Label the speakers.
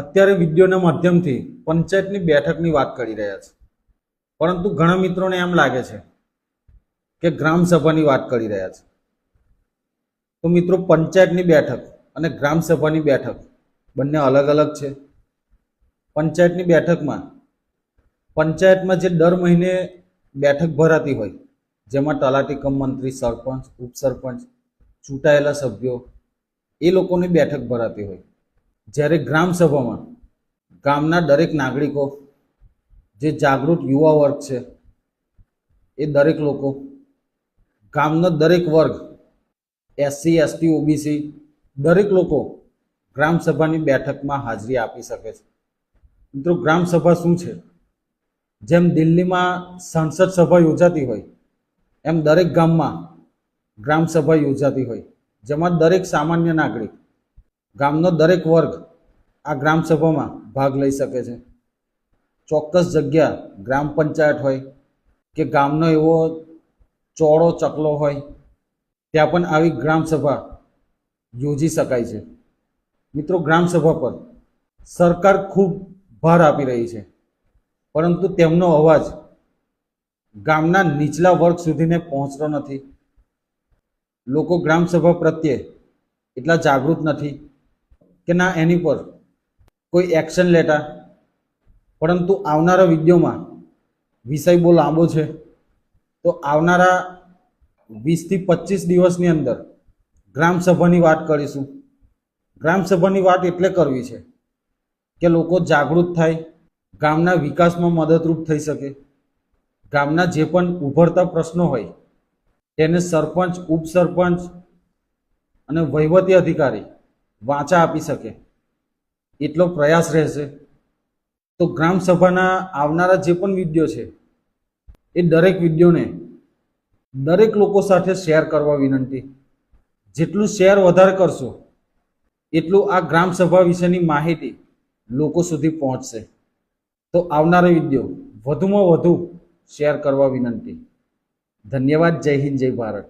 Speaker 1: અત્યારે વિડીયોના માધ્યમથી પંચાયતની બેઠકની વાત કરી રહ્યા છે, પરંતુ ઘણા મિત્રોને એમ લાગે છે કે ગ્રામ સભાની વાત કરી રહ્યા છે. તો મિત્રો, પંચાયતની બેઠક અને ગ્રામ સભાની બેઠક બંને અલગ અલગ છે. પંચાયતની પંચાયતમાં જે દર મહિને બેઠક ભરાતી હોય, જેમાં તલાટી કમ મંત્રી, સરપંચ, ઉપસરપંચ, ચૂંટાયેલા સભ્યો એ લોકોની બેઠક ભરાતી હોય. જ્યારે ગ્રામ સભામાં ગામના દરેક નાગરિકો, જે જાગૃત યુવા વર્ગ છે એ દરેક લોકો, ગામનો દરેક વર્ગ, SC, ST, OBC દરેક લોકો ગ્રામ સભાની બેઠકમાં હાજરી આપી શકે છે. મિત્રો, ગ્રામ સભા શું છે? જેમ દિલ્હીમાં સંસદ સભા યોજાતી હોય, એમ દરેક ગામમાં ગ્રામ સભા યોજાતી હોય, જેમાં દરેક સામાન્ય નાગરિક, ગામનો દરેક વર્ગ આ ગ્રામ સભામાં ભાગ લઈ શકે છે. ચોક્કસ જગ્યા, ગ્રામ પંચાયત હોય કે ગામનો એવો ચોળો ચકલો હોય, ત્યાં પણ આવી ગ્રામ સભા યોજી શકાય છે. મિત્રો, ગ્રામ સભા પર સરકાર ખૂબ ભાર આપી રહી છે, પરંતુ તેમનો અવાજ ગામના નીચલા વર્ગ સુધીને પહોંચતો નથી. લોકો ગ્રામ સભા પ્રત્યે એટલા જાગૃત નથી કે ના એની પર કોઈ એક્શન લેતા. પરંતુ આવનારા વિડીયોમાં, વિષય બહુ લાંબો છે, તો આવનારા 20 થી 25 દિવસની અંદર ગ્રામ સભાની વાત કરીશું. ગ્રામ સભાની વાત એટલે કરવી છે કે લોકો જાગૃત થાય, ગામના વિકાસમાં મદદરૂપ થઈ શકે, ગામના જે પણ ઉભરતા પ્રશ્નો હોય તેને સરપંચ, ઉપસરપંચ અને વહીવટી અધિકારી વાચા આપી શકે, એટલો પ્રયાસ રહેશે. તો ગ્રામ સભાના આવનારા જે પણ વિડીયો છે એ દરેક વિડીયોને દરેક લોકો સાથે શેર કરવા વિનંતી. જેટલું શેર વધારે કરશો એટલું આ ગ્રામ સભા વિશેની માહિતી લોકો સુધી પહોંચશે. તો આવનારા વિડીયો વધુમાં વધુ શેર કરવા વિનંતી. ધન્યવાદ. જય હિન્દ, જય ભારત.